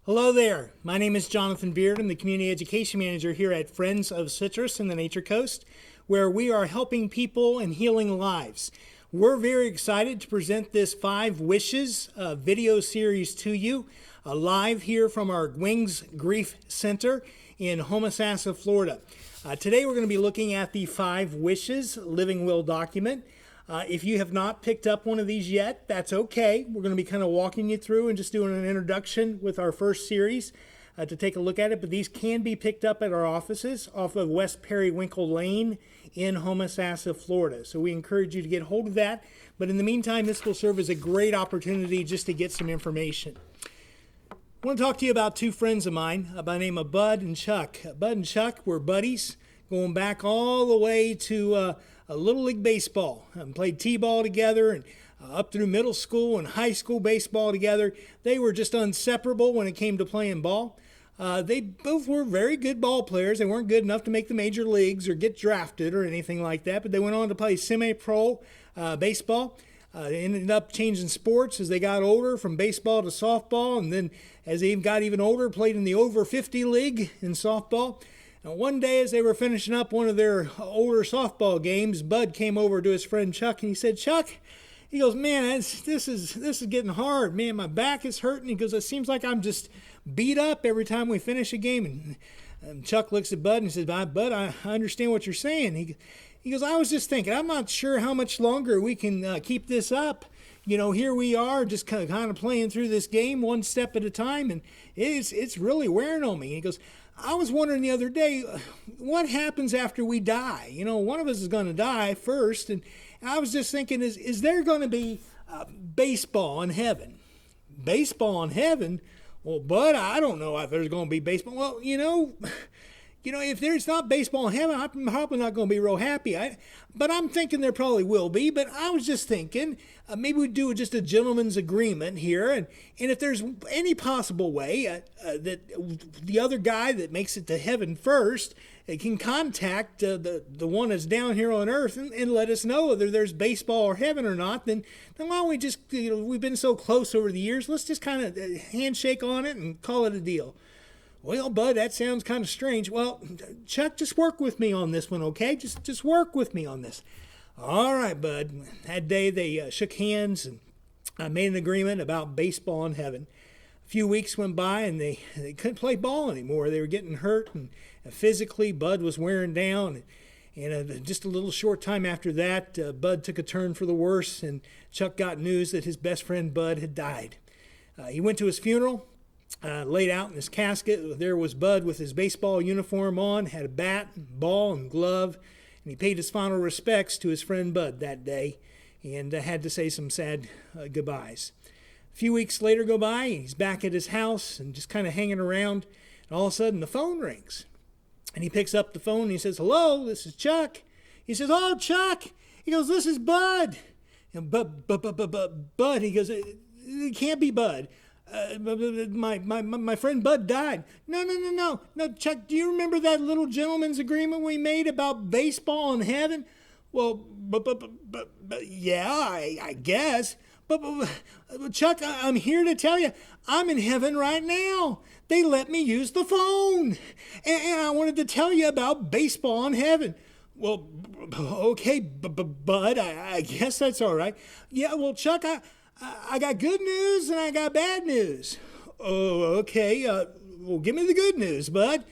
Hello there. My name is Jonathan Beard. I'm the Community Education Manager here at Friends of Citrus in the Nature Coast, where we are helping people and healing lives. We're very excited to present this 5 Wishes video series to you, live here from our Wings Grief Center in Homosassa, Florida. Today we're going to be looking at the 5 Wishes Living Will document. If you have not picked up one of these yet, that's okay. We're going to be kind of walking you through and just doing an introduction with our first series to take a look at it. But these can be picked up at our offices off of West Periwinkle Lane in Homosassa, Florida. So we encourage you to get hold of that. But in the meantime, this will serve as a great opportunity just to get some information. I want to talk to you about 2 friends of mine by the name of Bud and Chuck. Bud and Chuck were buddies going back all the way to Little League Baseball. Played T-ball together and up through middle school and high school baseball together. They were just inseparable when it came to playing ball. They both were very good ball players. They weren't good enough to make the major leagues or get drafted or anything like that, but they went on to play semi-pro baseball. They ended up changing sports as they got older, from baseball to softball, and then as they got even older, played in the over 50 league in softball. And one day as they were finishing up one of their older softball games, Bud came over to his friend Chuck and he said, "Chuck," he goes, "man, this is getting hard. Man, my back is hurting." He goes, "It seems like I'm just beat up every time we finish a game." And Chuck looks at Bud and says, "Bud, I understand what you're saying." He goes, "I was just thinking, I'm not sure how much longer we can keep this up. You know, here we are just kind of playing through this game one step at a time, and it's really wearing on me." He goes, "I was wondering the other day, what happens after we die? You know, one of us is going to die first, and I was just thinking, is there going to be baseball in heaven?" "Baseball in heaven? Well, Bud, I don't know if there's going to be baseball." "Well, if there's not baseball in heaven, I'm probably not going to be real happy. But I'm thinking there probably will be. But I was just thinking, maybe we do just a gentleman's agreement here. And if there's any possible way that the other guy that makes it to heaven first can contact the one that's down here on earth and let us know whether there's baseball or heaven or not, then why don't we just, we've been so close over the years, let's just kind of handshake on it and call it a deal." "Well, Bud, that sounds kind of strange." "Well, Chuck, just work with me on this one, okay? Just work with me on this." "All right, Bud." That day they shook hands and made an agreement about baseball in heaven. A few weeks went by and they couldn't play ball anymore. They were getting hurt, and physically Bud was wearing down. And just a little short time after that, Bud took a turn for the worse, and Chuck got news that his best friend Bud had died. He went to his funeral. Laid out in his casket, there was Bud with his baseball uniform on, had a bat, ball, and glove, and he paid his final respects to his friend Bud that day and had to say some sad goodbyes. A few weeks later go by, and he's back at his house and just kind of hanging around, and all of a sudden the phone rings. And he picks up the phone and he says, "Hello, this is Chuck." He says, "Oh, Chuck." He goes, "This is Bud." And Bud, he goes, "It can't be Bud. My friend Bud died." No, Chuck, do you remember that little gentleman's agreement we made about baseball in heaven?" "Well, yeah, I guess. But Chuck, I'm here to tell you, I'm in heaven right now. They let me use the phone, and I wanted to tell you about baseball in heaven." "Well, okay, Bud, I guess that's all right." "Yeah, well, Chuck, I got good news and I got bad news." "Oh, okay. Well, give me the good news, Bud."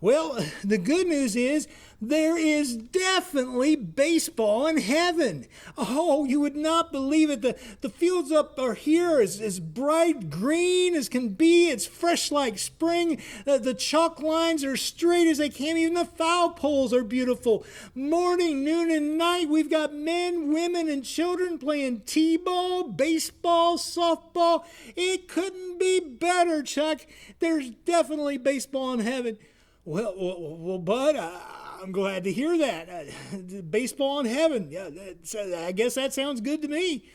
"Well, the good news is there is definitely baseball in heaven. Oh, you would not believe it. The fields up are here as bright green as can be. It's fresh like spring. The chalk lines are straight as they can. Even the foul poles are beautiful. Morning, noon, and night, we've got men, women, and children playing t-ball, baseball, softball. It couldn't be better, Chuck. There's definitely baseball in heaven." Well, Bud, I'm glad to hear that. Baseball in heaven. Yeah, I guess that sounds good to me.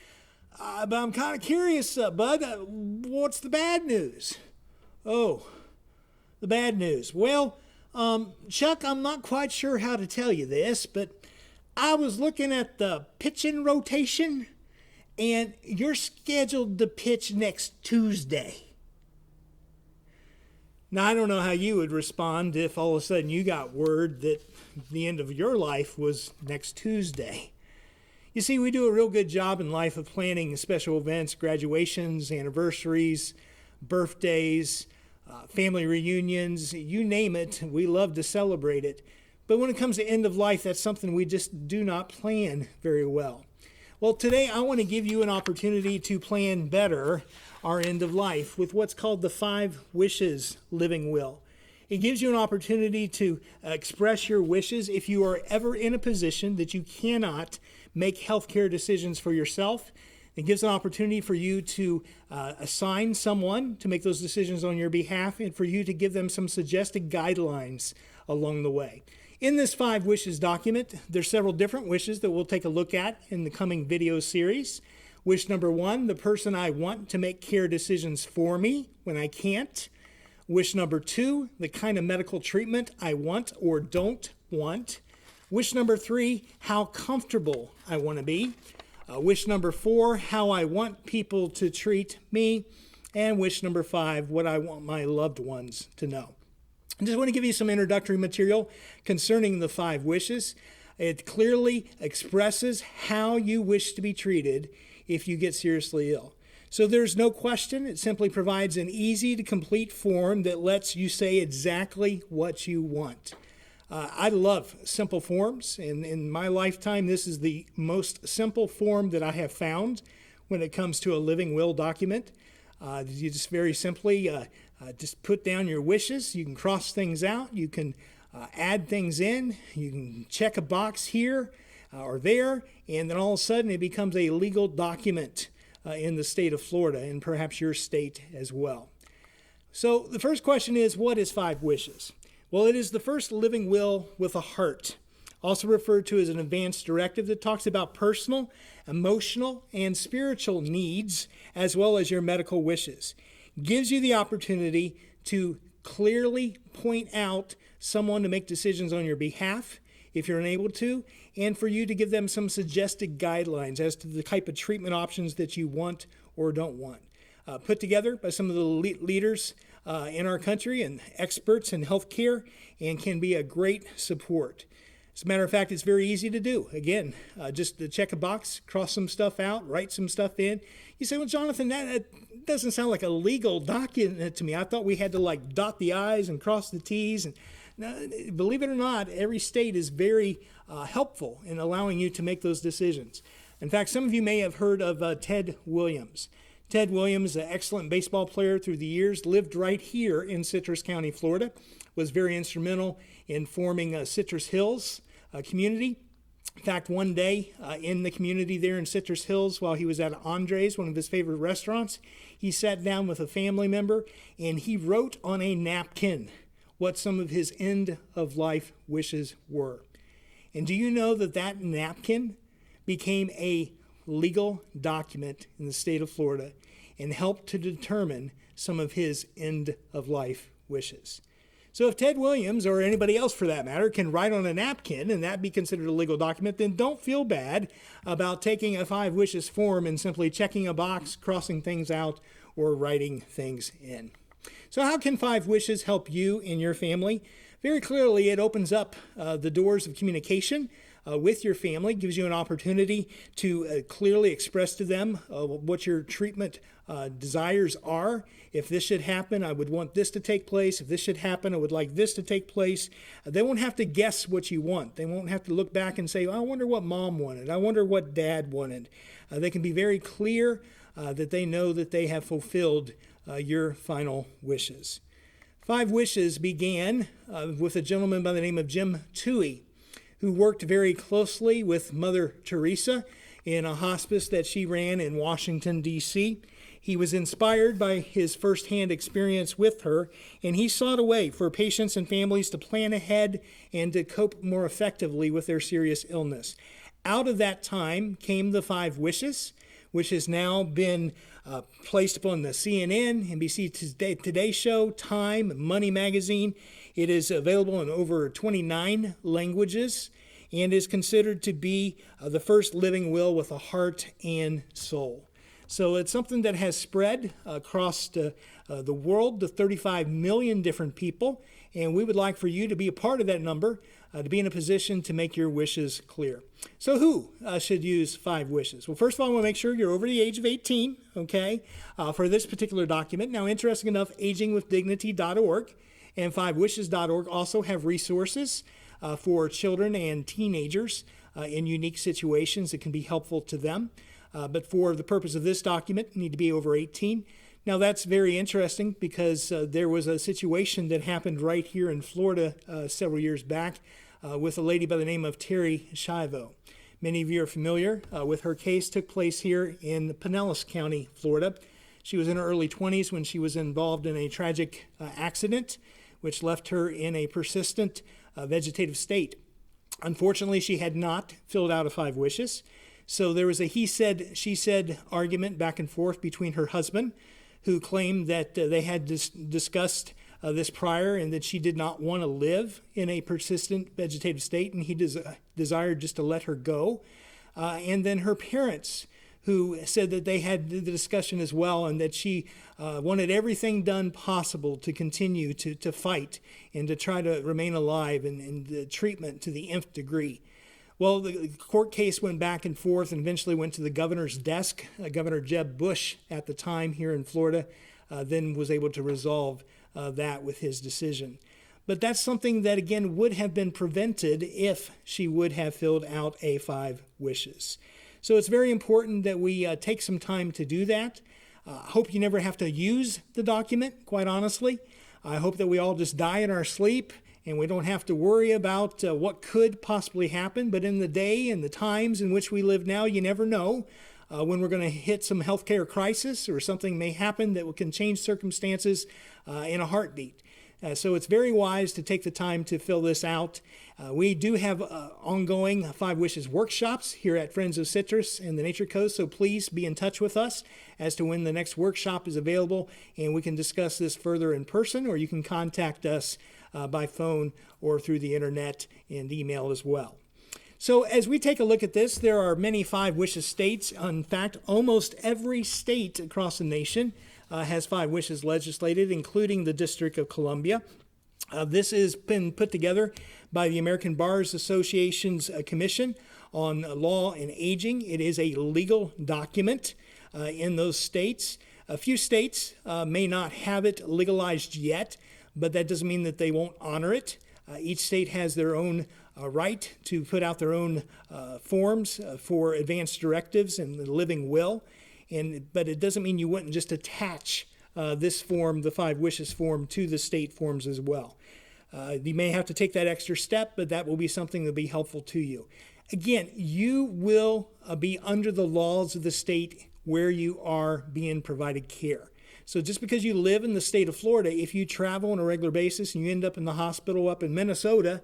But I'm kind of curious, Bud. What's the bad news?" "Oh, the bad news. Well, Chuck, I'm not quite sure how to tell you this, but I was looking at the pitching rotation, and you're scheduled to pitch next Tuesday." Now, I don't know how you would respond if all of a sudden you got word that the end of your life was next Tuesday. You see, we do a real good job in life of planning special events, graduations, anniversaries, birthdays, family reunions, you name it. We love to celebrate it. But when it comes to end of life, that's something we just do not plan very well. Well, today I want to give you an opportunity to plan better our end of life with what's called the 5 Wishes Living Will. It gives you an opportunity to express your wishes if you are ever in a position that you cannot make healthcare decisions for yourself. It gives an opportunity for you to assign someone to make those decisions on your behalf and for you to give them some suggested guidelines along the way. In this 5 Wishes document, there's several different wishes that we'll take a look at in the coming video series. Wish number 1, the person I want to make care decisions for me when I can't. Wish number 2, the kind of medical treatment I want or don't want. Wish number 3, how comfortable I want to be. Wish number 4, how I want people to treat me. And wish number 5, what I want my loved ones to know. I just want to give you some introductory material concerning the 5 wishes. It clearly expresses how you wish to be treated if you get seriously ill. So there's no question. It simply provides an easy to complete form that lets you say exactly what you want. I love simple forms, and in my lifetime, this is the most simple form that I have found when it comes to a living will document. You just very simply just put down your wishes. You can cross things out. You can add things in. You can check a box here or there, and then all of a sudden it becomes a legal document in the state of Florida and perhaps your state as well. So the first question is, what is 5 Wishes? Well, it is the first living will with a heart, also referred to as an advanced directive that talks about personal, emotional, and spiritual needs as well as your medical wishes. Gives you the opportunity to clearly point out someone to make decisions on your behalf if you're unable to, and for you to give them some suggested guidelines as to the type of treatment options that you want or don't want. Put together by some of the leaders in our country and experts in healthcare, and can be a great support. As a matter of fact, it's very easy to do. Again, just to check a box, cross some stuff out, write some stuff in. You say, well, Jonathan, that doesn't sound like a legal document to me. I thought we had to dot the I's and cross the T's. And believe it or not, every state is very helpful in allowing you to make those decisions. In fact, some of you may have heard of Ted Williams. Ted Williams, an excellent baseball player through the years, lived right here in Citrus County, Florida, was very instrumental in forming Citrus Hills community. In fact, one day in the community there in Citrus Hills, while he was at Andre's, one of his favorite restaurants, he sat down with a family member and he wrote on a napkin what some of his end-of-life wishes were. And do you know that that napkin became a legal document in the state of Florida and helped to determine some of his end-of-life wishes? So if Ted Williams, or anybody else for that matter, can write on a napkin and that be considered a legal document, then don't feel bad about taking a 5 Wishes form and simply checking a box, crossing things out, or writing things in. So how can 5 Wishes help you and your family? Very clearly, it opens up the doors of communication with your family, gives you an opportunity to clearly express to them what your treatment desires are. If this should happen, I would want this to take place. If this should happen, I would like this to take place. They won't have to guess what you want. They won't have to look back and say, I wonder what mom wanted. I wonder what dad wanted. They can be very clear that they know that they have fulfilled your final wishes. 5 Wishes began with a gentleman by the name of Jim Toohey, who worked very closely with Mother Teresa in a hospice that she ran in Washington, D.C. He was inspired by his firsthand experience with her, and he sought a way for patients and families to plan ahead and to cope more effectively with their serious illness. Out of that time came the 5 Wishes, which has now been placed upon the CNN, NBC Today Show, Time, Money Magazine. It is available in over 29 languages and is considered to be the first living will with a heart and soul. So it's something that has spread across the world to 35 million different people. And we would like for you to be a part of that number, to be in a position to make your wishes clear. So who should use 5 wishes? Well, first of all, I want to make sure you're over the age of 18, okay, for this particular document. Now, interesting enough, agingwithdignity.org and 5wishes.org also have resources for children and teenagers in unique situations that can be helpful to them. But for the purpose of this document, you need to be over 18. Now, that's very interesting because there was a situation that happened right here in Florida several years back with a lady by the name of Terry Schiavo. Many of you are familiar with her case. Took place here in Pinellas County, Florida. She was in her early 20s when she was involved in a tragic accident, which left her in a persistent vegetative state. Unfortunately, she had not filled out a 5 wishes. So there was a he said, she said argument back and forth between her husband, who claimed that they had discussed this prior and that she did not want to live in a persistent vegetative state, and he desired just to let her go. And then her parents, who said that they had the discussion as well and that she wanted everything done possible to continue to fight and to try to remain alive and the treatment to the nth degree. Well, the court case went back and forth and eventually went to the governor's desk. Governor Jeb Bush at the time here in Florida then was able to resolve that with his decision. But that's something that, again, would have been prevented if she would have filled out a 5 wishes. So it's very important that we take some time to do that. I hope you never have to use the document, quite honestly. I hope that we all just die in our sleep and we don't have to worry about what could possibly happen. But in the day and the times in which we live now, you never know when we're going to hit some healthcare crisis or something may happen that can change circumstances in a heartbeat. So it's very wise to take the time to fill this out. We do have ongoing 5 Wishes workshops here at Friends of Citrus and the Nature Coast, so please be in touch with us as to when the next workshop is available, and we can discuss this further in person, or you can contact us by phone or through the internet and email as well. So as we take a look at this, there are many 5 Wishes states. In fact, almost every state across the nation has 5 Wishes legislated, including the District of Columbia. This has been put together by the American Bar Association's Commission on Law and Aging. It is a legal document in those states. A few states may not have it legalized yet, but that doesn't mean that they won't honor it. Each state has their own right to put out their own forms for advanced directives and the living will. But it doesn't mean you wouldn't just attach this form, the 5 Wishes form, to the state forms as well. You may have to take that extra step, but that will be something that will be helpful to you. Again, you will be under the laws of the state where you are being provided care. So just because you live in the state of Florida, if you travel on a regular basis and you end up in the hospital up in Minnesota,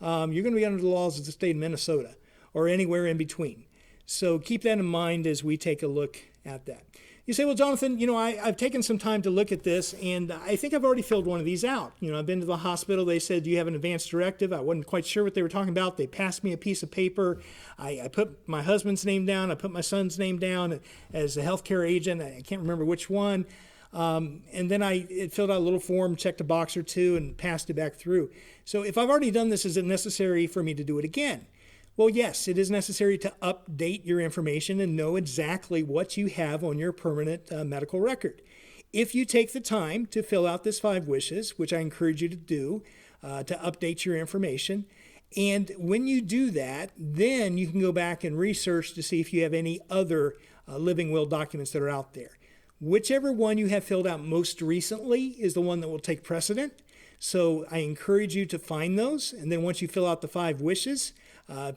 you're going to be under the laws of the state of Minnesota or anywhere in between. So keep that in mind as we take a look at that. You say, well, Jonathan, I've taken some time to look at this, and I think I've already filled one of these out. I've been to the hospital. They said, do you have an advanced directive? I wasn't quite sure what they were talking about. They passed me a piece of paper. I put my husband's name down. I put my son's name down as a healthcare agent. I can't remember which one. And then I filled out a little form, checked a box or two, and passed it back through. So if I've already done this, is it necessary for me to do it again? Well, yes, it is necessary to update your information and know exactly what you have on your permanent medical record. If you take the time to fill out this 5 Wishes, which I encourage you to do, to update your information, and when you do that, then you can go back and research to see if you have any other living will documents that are out there. Whichever one you have filled out most recently is the one that will take precedent. So I encourage you to find those, and then once you fill out the 5 Wishes,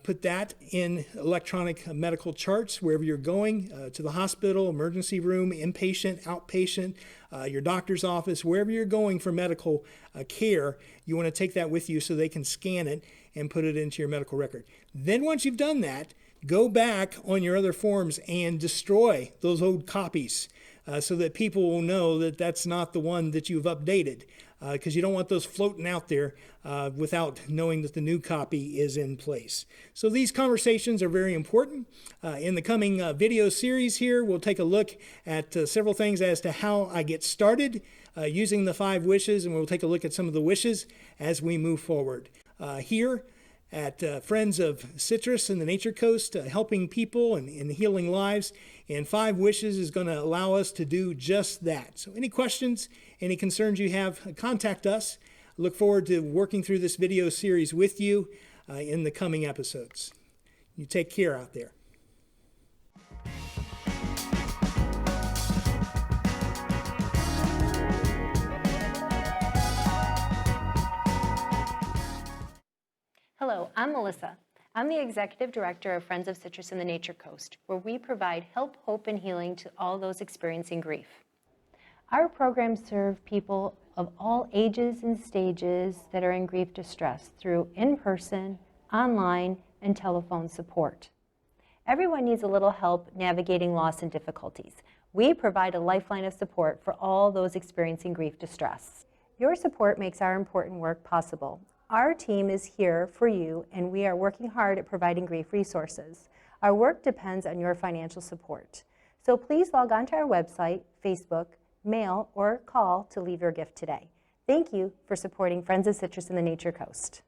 put that in electronic medical charts wherever you're going, to the hospital, emergency room, inpatient, outpatient, your doctor's office, wherever you're going for medical care. You want to take that with you so they can scan it and put it into your medical record. Then once you've done that, go back on your other forms and destroy those old copies so that people will know that that's not the one that you've updated. because you don't want those floating out there without knowing that the new copy is in place. So these conversations are very important. In the coming video series here, we'll take a look at several things as to how I get started using the 5 wishes, and we'll take a look at some of the wishes as we move forward. Here at Friends of Citrus and the Nature Coast, helping people and healing lives, and 5 wishes is going to allow us to do just that. So any questions, any concerns you have, contact us. Look forward to working through this video series with you in the coming episodes. You take care out there. Hello, I'm Melissa. I'm the Executive Director of Friends of Citrus and the Nature Coast, where we provide help, hope, and healing to all those experiencing grief. Our programs serve people of all ages and stages that are in grief distress through in-person, online, and telephone support. Everyone needs a little help navigating loss and difficulties. We provide a lifeline of support for all those experiencing grief distress. Your support makes our important work possible. Our team is here for you, and we are working hard at providing grief resources. Our work depends on your financial support. So please log on to our website, Facebook, mail, or call to leave your gift today. Thank you for supporting Friends of Citrus and the Nature Coast.